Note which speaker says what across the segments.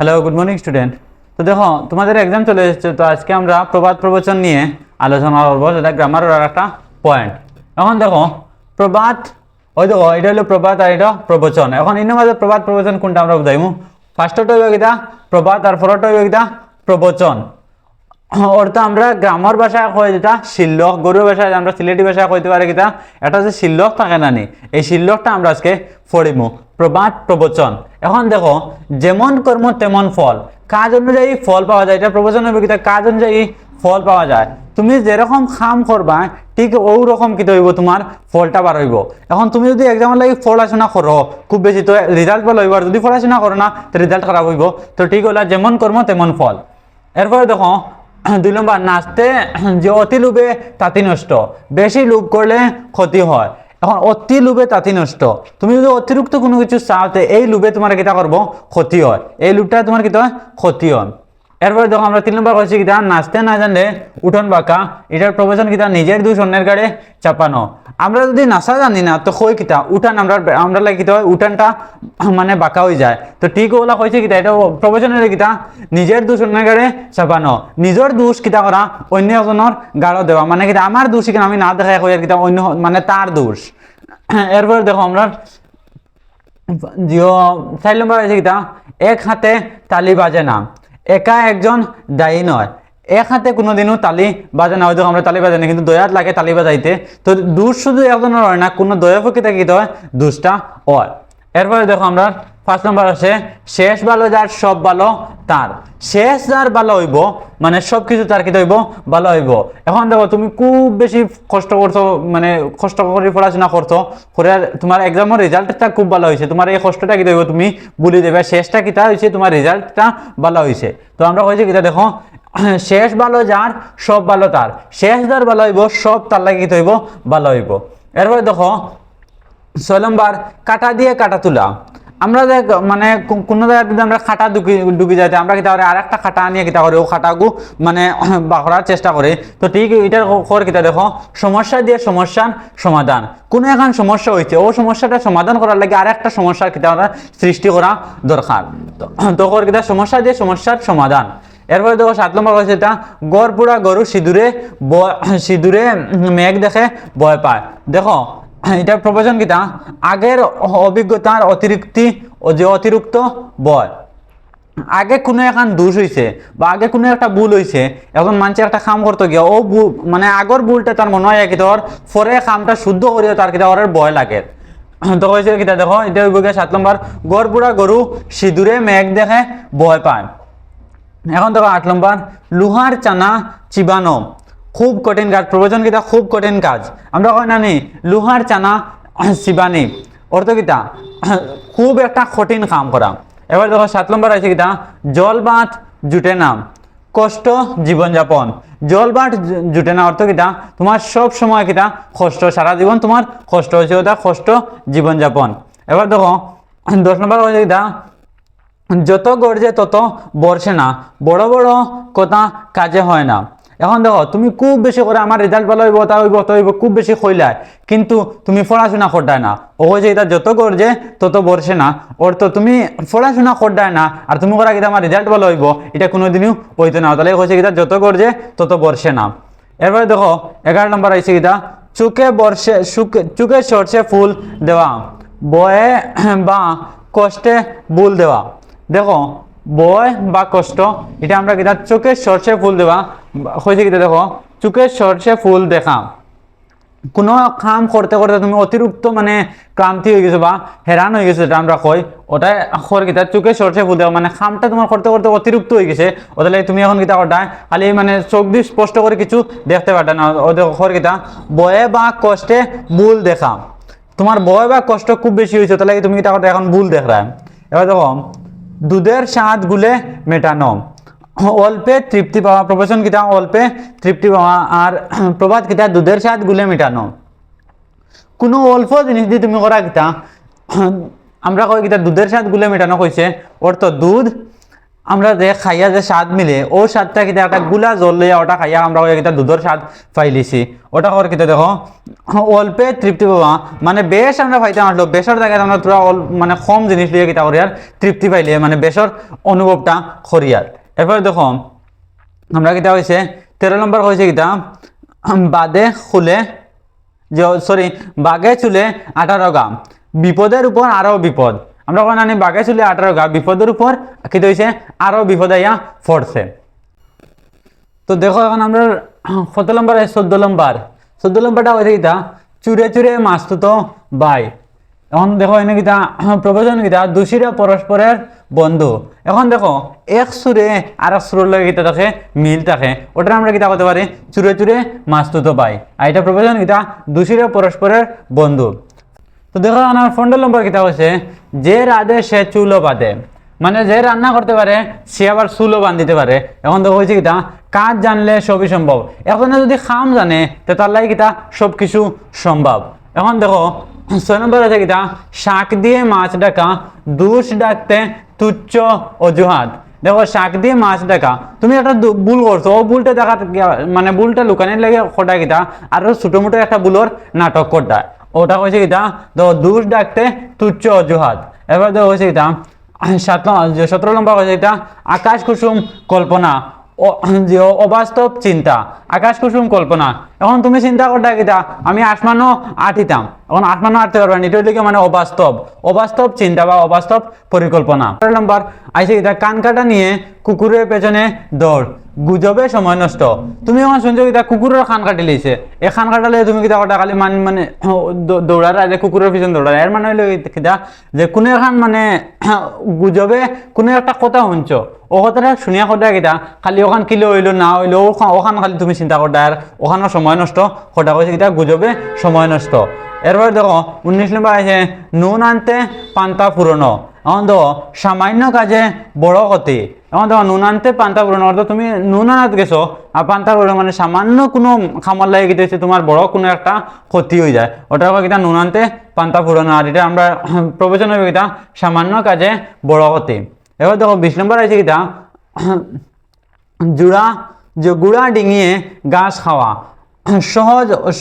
Speaker 1: Hello, good morning student. তো দেখো, তোমাদের এক্সাম চলে এসেছে। তো আজকে আমরা প্রবাদ প্রবচন নিয়ে আলোচনা করবো, যেটা গ্রামারের আর একটা পয়েন্ট। এখন দেখো, প্রবাদ, ওই দেখো, এটা হলো প্রবাদ আর এটা প্রবচন। এখন এর মাঝে প্রবাদ প্রবচন কোনটা আমরা বুঝাইমু? ফার্স্টটা হইব কিতা প্রবাদ আর পরেরটা হইব কিতা প্রবচন। অর্থ আমরা গ্রামের ভাষায় কই যেটা শিল্লক, গরুর ভাষায় আমরা সিলেটি ভাষায় কইতে পারি কিতা এটা যে শিল্লক থাকে না নি, এই শিল্লকটা আমরা আজকে পড়িমু। প্রবাদ প্রবচন। এখন দেখো, যেমন কর্ম তেমন ফল, কাজ অনুযায়ী ফল পাওয়া যায়। এটা প্রবচন হবে কিতা কাজ অনুযায়ী ফল পাওয়া যায়। তুমি যেরকম কাম করবা ঠিক ওই রকম কি হইব, তোমার ফলটা বার হইব। এখন তুমি যদি এক্সামের লাগি পড়াশোনা করো খুব বেশি, তো রেজাল্ট ভালো হইব। আর যদি পড়াশোনা করো না, তো রেজাল্ট খারাপ হইব। তো ঠিক হলো, যেমন কর্ম তেমন ফল। এরপরে দেখো 2 নম্বর, নাচতে যে অতি লোভে তাঁতি নষ্ট, বেশি লোভ করলে ক্ষতি হয়। এখন অতি লোভে তাঁতি নষ্ট, তুমি যদি অতিরিক্ত কোনো কিছু চাওতে এই লোভে তোমার কিতা করবো ক্ষতি হয়, এই লোভটা তোমার কিতা হয় ক্ষতি হয়। এরপরে দেখো আমরা 3 নম্বর কইছি কিতা নাচতে না জানলে উঠোন বাঁকা, এটার প্রবচন কিতা নিজের দোষ অন্যের গাড়ে চাপানো। আমরা যদি নাচা জানি না তো কই কিতা উঠান আমরা লাগে কিতা হয় উঠানটা মানে বাঁকা হয়ে যায়। তো ঠিক ওলা কইছে কিতা এটা প্রবচনের কিতা নিজের দোষ অন্যের গাড়ে চাপানো, নিজের দোষ কিতা করা অন্য একজনের গাড়ো দেওয়া, মানে কিতা আমার দোষ কিনা আমি না দেখাই কই আর কিতা অন্য মানে তার দোষ। এরপরে দেখো আমরা 4 নম্বর আছে কিতা এক হাতে তালি বাজে না, একা একজন দায়ী নয়। এক হাতে কোনোদিনও তালি বাজে না, হয়তো আমরা তালি বাজে না, কিন্তু দয়াত লাগে তালি বাজাইতে। তো দোষ শুধু একজনের হয় না, কোনো দয়া প্রকৃতি কি হয় দোষটা হয়। এরপরে দেখো আমরা 5 নম্বর আছে শেষ ভালো যার সব ভালো তার। শেষ যার ভালো হইব মানে সব কিছু তার কি হইব ভালো হইব। এখন দেখো, তুমি খুব বেশি কষ্ট করছো, মানে কষ্ট করে পড়াশোনা করছো করে তোমার এক্সামের রেজাল্টটা খুব ভালো হয়েছে, তোমার এই কষ্টটা কি হইব তুমি বলে দেবে শেষটা কিতা হয়েছে, তোমার রেজাল্টটা ভালো হয়েছে। তো আমরা কইছি কিতা দেখো, শেষ ভালো যার সব ভালো তার, শেষ যার ভালো হইব সব তার লাগে কি হইব ভালো হইব। এরপরে দেখো 6 নম্বর কাটা দিয়ে কাটা তুলা। আমরা দেখ মানে কোনো জায়গায় যদি আমরা খাটা ঢুকি যাইতে আমরা কিতা করি আর একটা খাটা নিয়ে কিতা করি ও খাটাগু মানে বাকড়ার চেষ্টা করি। তো ঠিক এটার খবর কিতা দেখো, সমস্যা দিয়ে সমস্যার সমাধান। কোনো এখন সমস্যা হয়েছে ও সমস্যাটা সমাধান করার লাগে আর একটা সমস্যার কিতা সৃষ্টি করা দরকার। তো কিতা সমস্যা দিয়ে সমস্যার সমাধান। এরপরে দেখো 7 নম্বর হচ্ছে এটা গড় পুরা গরু সিঁদুরে মেঘ দেখে ভয় পায়। দেখো এটা প্রবচন কিতা আগের অভিজ্ঞতার অতিরিক্ত ভয়। আগে কোনো এখন দোষ হয়েছে বা আগে কোনো একটা ভুল হয়েছে, এখন মানুষের একটা কাম করতে গিয়ে ও মানে আগর ভুলটা তার মনে হয় কি তোর পরে কামটা শুদ্ধ করিও তার কিতা ওর ভয় লাগে। তো কইছে কিতা দেখো এটা হইব 7 নম্বর গড় বুড়া গরু সিঁদুরে মেঘ দেখে ভয় পায়। এখন দেখো 8 নম্বর লোহার চানা চিবানো খুব কঠিন কাজ। প্রবচন কিতা খুব কঠিন কাজ, আমরা কই না নি লোহার চানা চিবানি অর্থ কিতা খুব একটা কঠিন কাম করা। এবার দেখো 7 নম্বর আছে কিতা জল বাঁধ জুটে না, কষ্ট জীবনযাপন। জল বাঁধ জুটে না অর্থ কিতা তোমার সব সময় কিতা কষ্ট, সারা জীবন তোমার কষ্ট হয়েছে, ওটা কষ্ট জীবনযাপন। এবার দেখো 10 নম্বর আছে কিতা যত গর্জে তত বর্ষে না, বড় বড় কথা কাজে হয় না। এখন দেখো তুমি খুব বেশি করে আমার রেজাল্ট ভালো হইব তা হইব তো হইব খুব বেশি কইলায়, কিন্তু তুমি পড়াশোনা করদায় না। ও যে এটা যত গর্জে তত বর্ষে না অর্থ তুমি পড়াশোনা করদায় না আর তুমি করা কিন্তু আমার রেজাল্ট ভালো হইব এটা কোনোদিনও হইতো না। তাহলে হয়েছে কিতা যত গর্জে তত বর্ষে না। এরপরে দেখো 11 নম্বর আইছে কিতা চুকে সরষে ফুল দেওয়া, বয়ে বা কষ্টে বুল দেওয়া। দেখো বয় বা কষ্ট এটা আমরা কিতা চোখের সরষে ফুল দেওয়া হয়েছে কিতা দেখো চোখের সরষে ফুল দেখা। কোনো কাম করতে করতে তুমি অতিরিক্ত মানে ক্লান্তি হয়ে গেছো বা হেরান হয়ে গেছো, যেটা আমরা কই ওটাই খর কিতা চোখে সরষে ফুল দেওয়া, মানে কামটা তোমার করতে করতে অতিরিক্ত হয়ে গেছে ওটা তুমি এখন কিতা করতে খালি মানে চোখ দিয়ে স্পষ্ট করে কিছু দেখতে পারতা না। ওদের খর কিতা বয়ে বা কষ্টে ভুল দেখা, তোমার ভয় বা কষ্ট খুব বেশি হয়েছে তাহলে তুমি কিতা করতে এখন ভুল দেখ রা। এবার দেখো দুধের স্বাদ গুলে মেটানো, অল্পে তৃপ্তি পাওয়া। প্রবচন কিতা অল্পে তৃপ্তি পাওয়া আর প্রবাদ কিতা দুধের স্বাদ গুলে মেটানো। কোনো অল্প জিনিস দিয়ে তুমি করা কিতা আমরা কই কিতা দুধের স্বাদ গুলে মেটানো কইছে অর্থ দুধ আমরা যে খাইয়া যে স্বাদ মিলে ও স্বাদটা কিতা একটা গুলা জল লইয়া ওটা খাইয়া আমরা কিতা দুধের স্বাদ পাইলিছি ওটা কর কিতা দেখো অল্পে তৃপ্তি পাওয়া মানে বেশ আমরা পাইতে আসলো বেশর জায়গায় আমরা তোরা মানে কম জিনিস লিয়ে কিতা করিয়ার তৃপ্তি পাইলে মানে বেশর অনুভবটা করিয়ার। এরপরে দেখো আমরা কিতা হয়েছে 13 নম্বর হয়েছে কিতা বাদে খুলে যে সরি বাঘে চুলে 18 গা বিপদের উপর আরো বিপদ। আমরা কোন জানি বাঘে চুলে 18 গা বিপদের উপর কি হয়েছে আরো বিপদ আইয়া পড়ছে। তো দেখো এখন আমরা কত নম্বর 14 নম্বরটা হয়েছে কিতা চুরে চুরে মাস্তুত ভাই। এখন দেখো এনে কিতা প্রবচন কিতা দোষীরা পরস্পরের বন্ধু। এখন দেখো এক সুরে আর এক সুরের লগে কিতা থাকে মিল থাকে ওটা আমরা কিতা করতে পারি চুরে চুরে মাস্তুত ভাই। আর এটা প্রবচন কিতা দোষীরা পরস্পরের বন্ধু। তো দেখো আমার 15 নম্বর কিতা হচ্ছে যে রাধে সে চুলও বাঁধে মানে যে রান্না করতে পারে সে আবার চুলও বান্ধিতে পারে। এখন দেখো হয়েছে কিতা কাজ জানলে সবই সম্ভব। এখন যদি খাম জানে তো তার লাগে কিতা সব কিছু সম্ভব। এখন দেখো 6 নম্বর আছে কিতা শাক দিয়ে মাছ ডাকা দুষ ডাকতে তুচ্ছ অজুহাত। দেখো শাক দিয়ে মাছ ডাকা তুমি একটা ভুল করছো ও ভুলটা দেখা মানে ভুলটা লুকানোর লাগে খোটা কিতা আর ছোট মোটো একটা ভুলোর নাটক করটা ওটা হয়েছে কিতা দেখো দুষ ডাকতে তুচ্ছ অজুহাত। এবার দেখো হয়েছে কিতা 17 নম্বর হয়েছে কিতা আকাশ কুসুম কল্পনা অবাস্তব চিন্তা। আকাশ কুসুম কল্পনা এখন তুমি চিন্তা করতে কিতা আমি আসমানও আটিতাম এখন আসমানও আটতে পারবেন এটা হইলে মানে অবাস্তব চিন্তা বা অবাস্তব পরিকল্পনা। 18 নম্বর আইসে কিতা কান কাটা নিয়ে কুকুরের পেছনে দৌড় গুজবে সময় নষ্ট। তুমি এখন শুনছো কিতা কুকুরের খান কাটি লইছে এই খান কাটালে তুমি কিতা কটা খালি মানে দৌড়ার আগে কুকুরের পিছনে দৌড়ার এর মানে হইলো কিতা যে কোনো এখন মানে গুজবে কোনো একটা কথা শুনছো ও কথাটা শুনিয়া কথা কিতা খালি ওখান কিলো হইলো না হইলো ওখান খালি তুমি চিন্তা করতে আর ওখানে সময় নষ্ট কথা কইছে কিতা গুজবে সময় নষ্ট। এরপর দেখো 19 নম্বর আছে নুন আনতে পান্তা পুরনো। এখন দেখো সামান্য কাজে বড় ক্ষতি। এখন দেখো নুন আনতে পান্তা পুরনো অর্থাৎ তুমি নুন আনাত গেছো আর পান্তা পুরনো মানে সামান্য কোনো খামার লাগে গেছে তোমার বড় কোনো একটা ক্ষতি হয়ে যায় ওটা কিতা নুন আনতে পান্তা পুরনো। আর এটা আমরা প্রবচন হবে কিতা সামান্য কাজে বড় ক্ষতি। এবার দেখো 20 নম্বর আছে কিতা গুড়া ডিঙিয়ে ঘাস খাওয়া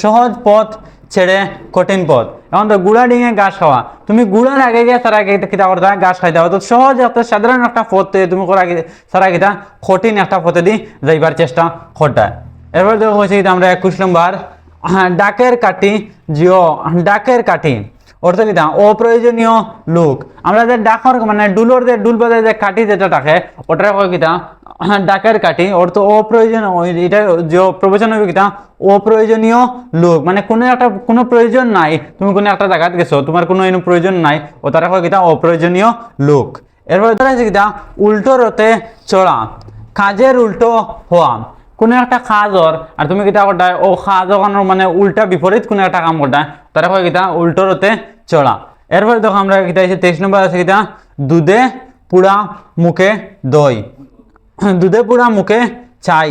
Speaker 1: সহজ পথ ছেড়ে কঠিন পথ। এখন তো গুড়া ডিঙে ঘাস খাওয়া তুমি গুড়ার আগে গিয়ে তারা কিতা করতে ঘাস খাইতে হবে তো সহজ একটা সাধারণ একটা পথ তুমি করা তারা কিতা কঠিন একটা পথে দিয়ে যাইবার চেষ্টা করতে। এরপর দেখো হয়েছে কিতা আমরা 21 নম্বর ডাকের কাঠি অর্থাৎ কিতা অপ্রয়োজনীয় লোক। আমরা যে ডাকর মানে ডুলোর যে ডুল বাজায় যে কাঠি যেটা ডাকে ওটার কয় কিতা ডাকের কাঠি অর্থ অপ্রয়োজন এটা যে প্রবচন হবে কিতা অপ্রয়োজনীয় লোক মানে কোনো প্রয়োজন নাই তুমি কোনো একটা জায়গায় গেছো তোমার কোনো প্রয়োজন নাই ও তারা কয় কিতা অপ্রয়োজনীয় লোক। এরপর তারা কিতা উল্টো রথে চড়া কাজের উল্টো হওয়া কোনো একটা কাজর আর তুমি কিতা করতে ও কাজ মানে উল্টা বিপরীত কোনো একটা কাম করতে তারা কয় কিতা উল্টো রথে চড়া। এরপরে দেখো আমরা কিতা 23 নম্বর আছে কিতা দুধে পুড়া মুখে দই দুধে পুড়া মুখে চাই।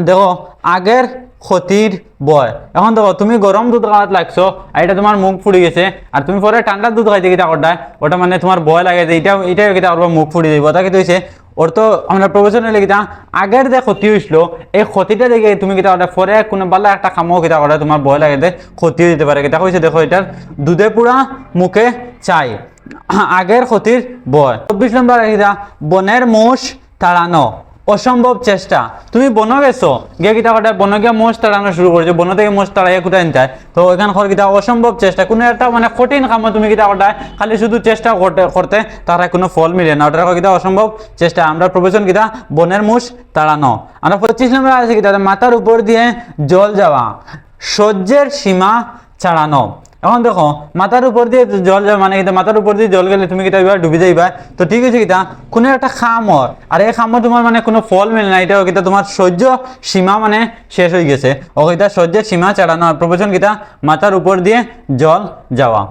Speaker 1: দেখো আগের ক্ষতির বয়। এখন দেখো তুমি গরম দুধ খাওয়াত লাগছো আর এটা তোমার মুখ ফুড়ে গেছে আর তুমি পরে ঠান্ডা দুধ খাইতে কিতা করতে ওটা মানে তোমার ভয় লাগে যে এটা কিতা করবো মুখ ফুড়ে যাইব তা কিন্তু হয়েছে ওর তো আমরা প্রবচনে লিখিতা আগের যে ক্ষতি হয়েছিল এই ক্ষতিটা দেখে তুমি কিতা করতে পরে কোনো বালা একটা খামো কিতা করতে তোমার ভয় লাগে যে ক্ষতি হয়ে যেতে পারে কিতা হয়েছে দেখো এটার দুধে পুড়া মুখে চাই আগের ক্ষতির বয়। 24 নম্বর কিতা বনের মোষ তাড়ানো অসম্ভব চেষ্টা। তুমি বন গেছো গিয়ে কিতা করতে বন গিয়ে মোষ তাড়ানো শুরু করছো বন থেকে মোষ তাড়াইয়া কোথায় নিতে তো এখান কিতা অসম্ভব চেষ্টা কোনো একটা মানে কঠিন কাম তুমি কিতা করতে খালি শুধু চেষ্টা করতে তারা কোনো ফল মিলে না ওটা কিতা অসম্ভব চেষ্টা। আমরা প্রবচন কিতা বনের মোষ তাড়ানো। আমরা 25 নম্বর আছে কিতা মাথার উপর দিয়ে জল যাওয়া সহ্যের সীমা ছাড়ানো। এখন দেখো মাথার উপর দিয়ে জল যাবে মানে কিতা মাথার উপর দিয়ে জল গেলে তুমি কিতা এবার ডুবে যাইবা তো ঠিক আছে কিতা কোনো একটা খামর আর এই খামর তোমার মানে কোনো ফল মেলে না এটা কিতা তোমার সহ্য সীমা মানে শেষ হয়ে গেছে ও কিতা সহ্যের সীমা ছাড়ানো। প্রবচন কিতা মাথার উপর দিয়ে জল যাওয়া।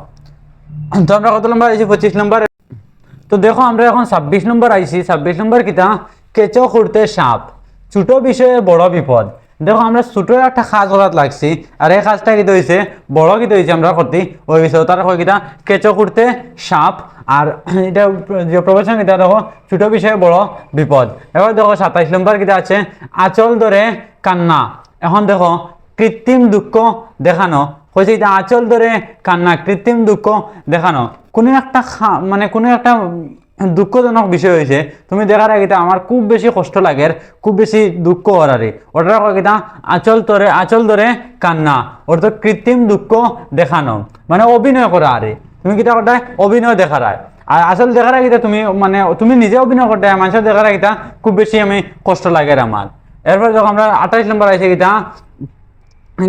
Speaker 1: তো আমরা কত নম্বর আইছি 25 নম্বর। তো দেখো আমরা এখন 26 নম্বর আইছি 26 নম্বর কিতা কেঁচো খুঁড়তে সাপ ছোট বিষয়ে বড় বিপদ। দেখো আমরা ছোট একটা কাজ করাত লাগছি, আর এই কাজটা কি হয়েছে বড় কি হয়েছে আমরা করতে ওই বিষয় তারা কয় কিতা কেঁচো করতে সাপ, আর এটা যে প্রবচন এটা দেখো ছোট বিষয়ে বড় বিপদ। এবার দেখো 27 নম্বর কিতা আছে আঁচল ধরে কান্না। এখন দেখো কৃত্রিম দুঃখ দেখানো হয়েছে, এটা আঁচল ধরে কান্না কৃত্রিম দুঃখ দেখানো কোনো একটা মানে কোনো একটা দুঃখজনক বিষয় হয়েছে, তুমি দেখার আগে আমার খুব বেশি কষ্ট লাগে, খুব বেশি দুঃখ হরারে, ওটা কিনা আঁচল ধরে কান্না, ওটা তো কৃত্রিম দুঃখ দেখানো মানে অভিনয় করা আরে, তুমি কিতা ওটা অভিনয় দেখার। আর আসল দেখার আগে তুমি মানে তুমি নিজে অভিনয় করতে মানুষের দেখার আগে খুব বেশি আমি কষ্ট লাগে আমার। এরপর যখন আমরা 28 নম্বর আছে কিতা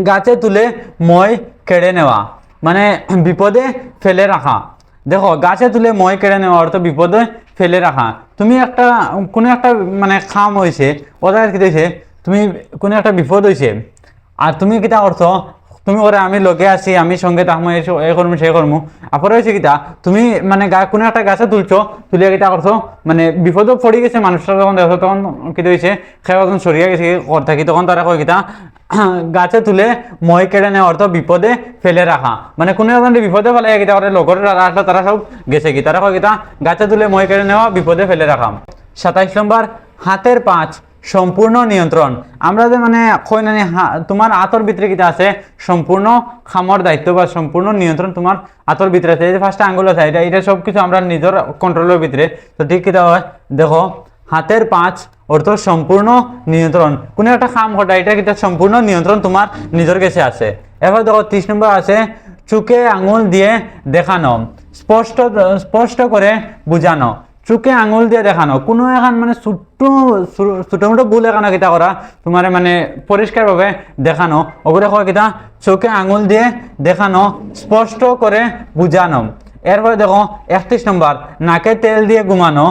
Speaker 1: গাছে তুলে মই কেড়ে নেওয়া, মানে বিপদে ফেলে রাখা। দেখো গাছে তুলে মই কেড়ে নেওয়া অর্থ বিপদে ফেলে রাখা। তুমি একটা কোনো একটা মানে খাম হয়েছে, ওটা কি হয়েছে তুমি কোনো একটা বিপদ হয়েছে, আর তুমি কিতা অর্থ তুমি ওরে আমি লগে আছি আমি সঙ্গে তাহমো এ করবো সে করবো, আপরে হয়েছে কিতা তুমি মানে কোনো একটা গাছে তুলছো, তুলে কিতা করছো মানে বিপদও পড়ে গেছে মানুষটা যখন দেখো তখন কি হয়েছে খেয়ে যখন সরিয়ে গেছে কর থাকি, তখন তারা কয় কিতা গাছে তুলে মই কেড়ে নেওয়া অর্থ বিপদে ফেলে রাখা, মানে কোনো এখন বিপদে ফেলে কিতা করে লগর আসলো তারা সব গেছে কি, তারা কয় কিতা গাছে তুলে মই কেড়ে নেওয়া বিপদে ফেলে রাখা। 27 নম্বর হাতের পাঁচ সম্পূর্ণ নিয়ন্ত্রণ। আমরা যে মানে কই না তোমার হাতের ভিতরে কিটা আছে সম্পূর্ণ খামর দায়িত্ব বা সম্পূর্ণ নিয়ন্ত্রণ তোমার হাতের ভিতরে আছে, এই যে ফার্স্ট আঙ্গুল আছে এটা সব কিছু আমরা নিজের কন্ট্রোলের ভিতরে, তো ঠিক কিটা হয় দেখো হাতের পাঁচ অর্থ সম্পূর্ণ নিয়ন্ত্রণ, কোনো একটা কাম ঘটা এটা কিটা সম্পূর্ণ নিয়ন্ত্রণ তোমার নিজের কাছে আছে। এবার দেখো 30 নম্বর আছে চোখে আঙুল দিয়ে দেখানো, স্পষ্ট করে বুঝানো, চোখে আঙুল দিয়ে দেখানো কোনো এখন মানে ছোট মোটো ভুল এখানে কিতা করা তোমার মানে পরিষ্কারভাবে দেখানো, ওগুলো কয় কিতা চোখে আঙুল দিয়ে দেখানো স্পষ্ট করে বুঝানো। এরপরে দেখো 31 নম্বর নাকে তেল দিয়ে ঘুমানো,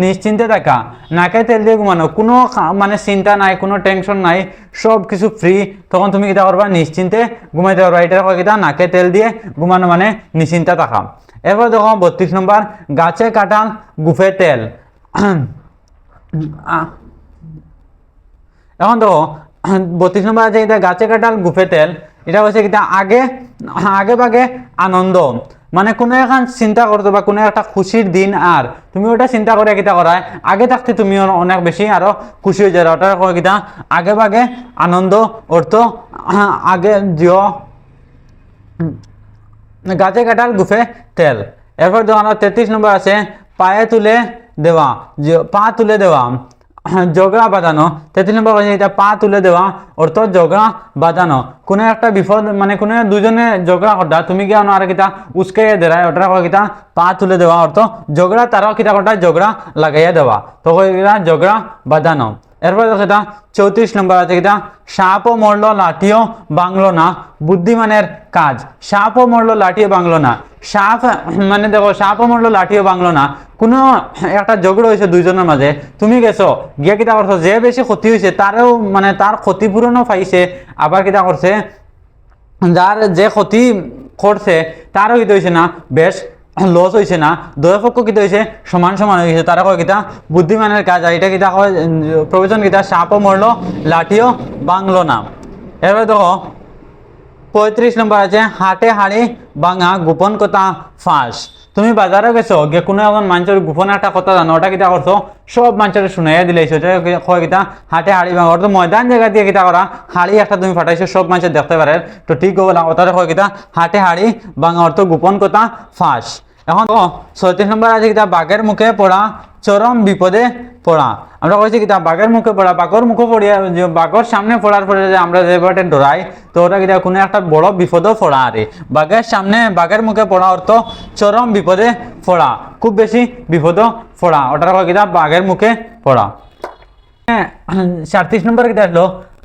Speaker 1: নিশ্চিন্তে থাকা, নাকে তেল দিয়ে ঘুমানো কোনো মানে চিন্তা নাই কোনো টেনশন নাই সব কিছু ফ্রি, তখন তুমি কিতা করবা নিশ্চিন্তে ঘুমাইতে পারবা, এটা কয় কিতা নাকে তেল দিয়ে ঘুমানো মানে নিশ্চিন্তা থাকা। এরপর দেখো 32 নম্বর গাছে কাঁঠাল গুফে তেল। এখন দেখো 32 নম্বর আছে এটা গাছে কাঁঠাল গুফে তেল, এটা হচ্ছে কিতা আগে ভাগে আনন্দ, মানে কোনো এখন চিন্তা করতো বা কোনো একটা খুশির দিন আর তুমি ওটা চিন্তা করে কিতা করায় আগে থাকতে তুমি অনেক বেশি আরো খুশি হয়ে যাবে, ওটা কয় কিতা আগে ভাগে আনন্দ অর্থ আগে জিও গাছে কাঁঠাল গুফে তেল। এরপর দেখো 33 নম্বর আছে পায়ে তুলে দেওয়া, পা তুলে দেওয়া জগড়া বাঁধানো। 33 নম্বর আছে এটা পা তুলে দেওয়া অর্থ জগড়া বাঁধানো, কোনো একটা বিপদ মানে কোনো দুজনে ঝগড়া করা তুমি কি আর কিতা উস্কে দেয় ওটা কিতা পা তুলে দেওয়া অর্থ ঝগড়া তারাও কিতা কটা ঝগড়া লাগাইয়া দেওয়া, তো ঝগড়া বাঁধানো। এরপর কিতা 34 নম্বর আছে কিতা সাপও মরলো লাঠিও বাংলো না, বুদ্ধিমানের কাজ। সাপও মরলো লাঠিও বাংলো না, সাপ মানে দেখো সাপও মরলো লাঠিও বাংলো না, কোনো একটা ঝগড়া হয়েছে দুইজনের মাঝে, তুমি গেছো গিয়ে কিতা করছো যে বেশি ক্ষতি হয়েছে তারও মানে তার ক্ষতিপূরণও পাইছে, আবার কিতা করছে যার যে ক্ষতি করছে তারও কিতা হয়েছে না বেশ লস হয়েছে না, দুই পক্ষ কিতা হয়েছে সমান সমান হয়ে গেছে, তারা কয় কিতা বুদ্ধিমানের কাজ। আর এটা কিতা হয় প্রয়োজন কিতা সাপও মরলো লাঠিও বাংলো না। এবার দেখো 35 নম্বর আছে হাটে হাড়ি ভাঙা গোপন কথা ফাঁস। তুমি বাজারে গেছো গিয়ে কোনো এমন মানুষের গোপন একটা কথা জানো ওটা কিতা করছো সব মানুষের শুনাইয়া দিলাইছো, কয় কিতা হাটে হাড়ি ভাঙা অর্থ ময়দান জায়গা দিয়ে কিতা করা হাড়ি একটা তুমি ফাটাইছো সব মানুষের দেখতে পারে, তো ঠিক বলা ওটারে কয় কিতা হাটে হাড়ি ভাঙা অর্থ গোপন কথা ফাঁস। এখন 36 নম্বর আছে কিতা বাঘের মুখে পড়া চরম বিপদে পড়া। আমরা কইছি কিতা বাঘের মুখে পড়া, বাঘর মুখে পড়িয়া বাঘর সামনে পড়ার পরে যে আমরা যেভাবে ডরাই তো ওটা কিতা কোনো একটা বড় বিপদও পড়া আরে, বাঘের সামনে বাঘের মুখে পড়া অর্থ চরম বিপদে পড়া, খুব বেশি বিপদও পড়া, ওটার কয় কিতা বাঘের মুখে পড়া। 37 নম্বর কিতা আসলো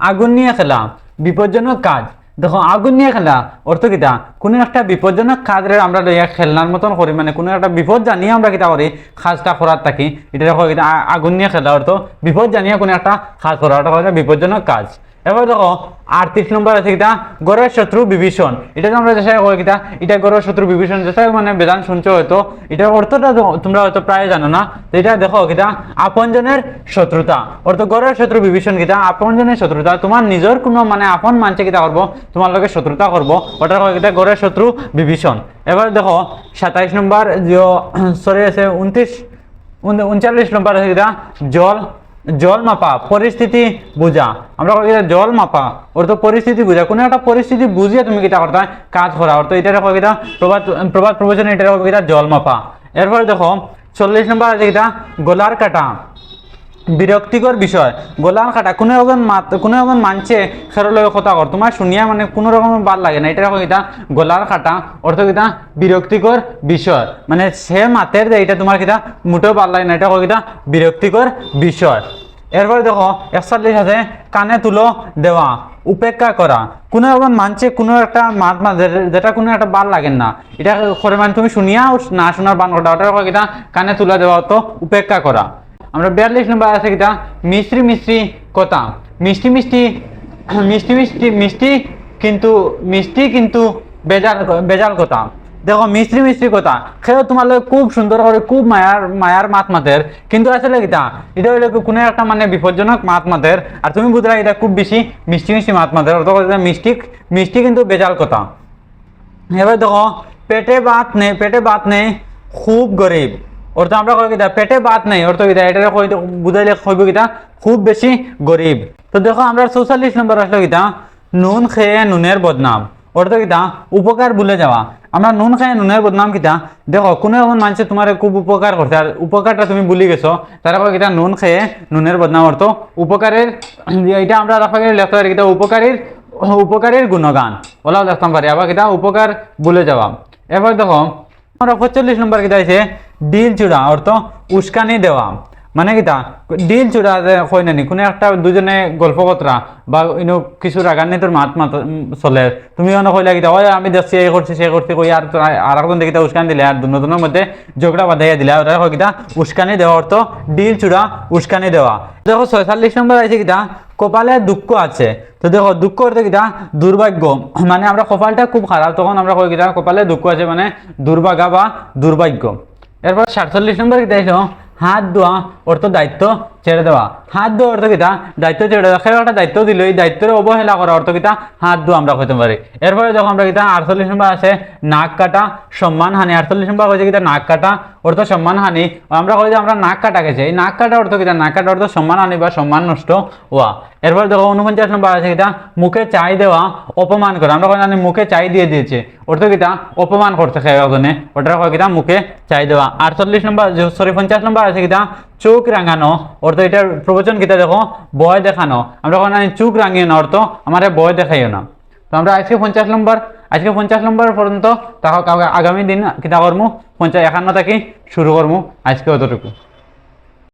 Speaker 1: আগুন নিয়ে খেলা বিপজ্জনক কাজ। দেখো আগুন নিয়ে খেলা অর্থ কিতা কোনো একটা বিপজ্জনক কাজের আমরা খেলনার মতন করি, মানে কোনো একটা বিপদ জানিয়ে আমরা কিতা করি কাজটা করার থাকি, এটা দেখো কিতা আগুন নিয়ে খেলা অর্থ বিপদ জানিয়ে কোনো একটা কাজ করা, ওটা বিপজ্জনক কাজ। এবার দেখো 38 নম্বর আছে কিতা গড়ের শত্রু বিভীষণ। এটা তো আমরা চেষ্টা করি কিতা এটা গড়ের শত্রু বিভীষণ যেটা মানে বেদান শুনছো হয়তো এটার অর্থটা তোমরা হয়তো প্রায় জানো না। তো এটা দেখো কিতা আপনজনের শত্রুতা, অর্থ গড়ের শত্রু বিভীষণ কিতা আপনজনের শত্রুতা। তোমার নিজের কোনো মানে আপন মানছে কিতা করবো তোমার লগে শত্রুতা করবো, ওটা হয় কিতা গড়ের শত্রু বিভীষণ। এবার দেখো 27 নম্বর যে সরি আছে 39 নম্বর আছে কিতা জল মাপা পরিস্থিতি বুঝা। আমরা জল মাপা ওর তো পরিস্থিতি বুঝা, কোনো একটা পরিস্থিতি বুঝিয়ে তুমি কিতা করতে কাজ করা, ওর তো এটা দেখো কিতা প্রবাদ প্রবচন এটা দেখো কিতা জল মাপা। এরপরে দেখো 40 নম্বর আছে কিতা গলার কাটা বিরক্তিকর বিষয়। গলার কাটা কোনো একজন মানছে সেটার লগে কথা কর তোমার শুনিয়া মানে কোনো রকম ভাল লাগে না, এটা দেখো কিতা গলার কাটা অর্থ কিতা বিরক্তিকর বিষয়, মানে সে মাতের যে এটা তোমার কিতা মোটেও ভাল লাগে না, এটা কিতা বিরক্তিকর বিষয়। এরপরে দেখো 41 আছে কানে তুলো দেওয়া উপেক্ষা করা। কোনো একজন মানছে কোনো একটা মাত যেটা কোনো একটা ভাল লাগে না, এটা করে মানে তুমি শুনিয়া না শোনার বান করা, ওটা কিতা কানে তুলে দেওয়া তো উপেক্ষা করা। আমরা 42 নম্বর আছে কিতা মিষ্টি মিষ্টি কথা মিষ্টি মিষ্টি মিষ্টি মিষ্টি মিষ্টি কিন্তু বেজাল কথা। দেখো মিষ্টি মিষ্টি কথা সেও তোমার লোক খুব সুন্দর করে খুব মায়ার মাত মাতের, কিন্তু আসলে কিতা এটা হইলে কোনো একটা মানে বিপজ্জনক মাত মাতের, আর তুমি বুঝলা এটা খুব বেশি মিষ্টি মিষ্টি মাত মাতের, অর্থ মিষ্টি কিন্তু বেজাল কথা। এবার দেখো পেটে ভাত নেই খুব গরিব, অর্থ আমরা কই কিতা পেটে ভাত নেই অর্থ কিতা এটা বুঝাইলে কইব কিতা খুব বেশি গরিব। তো দেখো আমরা 44 নম্বর আসলো কিতা নুন খেয়ে নুনের বদনাম, অর্থ কিতা উপকার ভুলে যাওয়া। আমরা নুন খেয়ে নুনের বদনাম কিতা দেখো কোনো এমন মানুষে তোমার খুব উপকার করছে আর উপকারটা তুমি ভুলে গেছো, তারা কয় কিতা নুন খেয়ে নুনের বদনাম, অর্থ উপকারের এটা আমরা রাখা গেলে লেখতে পারি কিতা উপকারের গুণগান ওলাও দেখতাম পারি, আবার কিতা উপকার ভুলে যাওয়া। এবার দেখো আমরা 45 নম্বর কিতা আছে ডিল চূড়া, অর্থ উস্কানি দেওয়া। মানে কিতা ডিল চূড়া কই নানি কোনো একটা দুজনে গল্প কতরা বা কিছু রাগান্বিতর মাত চলে, তুমি কইলা কিতা ওই আমি দেখছি এই করছি সে করছি কই আর একজন দেখিতা উস্কানি দিলে আর দুজনের মধ্যে ঝগড়া বাঁধাইয়া দিলে, ওটা কই কিতা উস্কানি দেওয়া, অর্থ ডিল চূড়া উস্কানি দেওয়া। দেখো 46 নম্বর আছে কিতা কপালে দুঃখ আছে। তো দেখো দুঃখ অর্থ কিতা দুর্ভাগ্য, মানে আমরা কপালটা খুব খারাপ তখন আমরা কই কিতা কপালে দুঃখ আছে মানে দুর্ভাগা বা দুর্ভাগ্য। এরপর 47 নম্বর কিতা এসো হাত ধোয়া অর্থ দায়িত্ব ছেড়ে দেওয়া। হাত ধোয়া অর্থ কিতা দায়িত্ব ছেড়ে দেওয়া, সেও একটা দায়িত্ব দিল এই দায়িত্বের অবহেলা করা অর্থ কিতা হাত ধোয়া আমরা হইতে পারি। এরপরে দেখো আমরা কিতা 48 নম্বর আছে নাক কাটা সম্মান হানি। 48 নম্বর হয়েছে কিতা নাক কাটা অর্থ সম্মান হানি, আমরা কই যে আমরা নাক কাটা গেছে, এই নাক কাটা অর্থ কিতা নাক কাটা অর্থ সম্মান হানি বা সম্মান নষ্ট হওয়া। এরপর দেখো 49 নম্বর আছে কিতা মুখে চাই দেওয়া অপমান করা। আমরা কই জানি মুখে চাই দিয়ে দিয়েছে অর্থ কিতা অপমান করতে খেয়ে একজনে, ওটা কয় কিতা মুখে চাই দেওয়া। 48 নম্বর 50 নম্বর আছে কিতা চোখ রাঙানো, অর্থ এটার প্রবচন কিতা দেখো ভয় দেখানো। আমরা কই জানি চোখ রাঙিয়ে না অর্থ আমারে ভয় দেখাইও না। তো আমরা আজকে 50 নম্বর পর্যন্ত, আগামী দিন কিতা করবো 51 থেকে শুরু করবো। আজকে অতটুকু।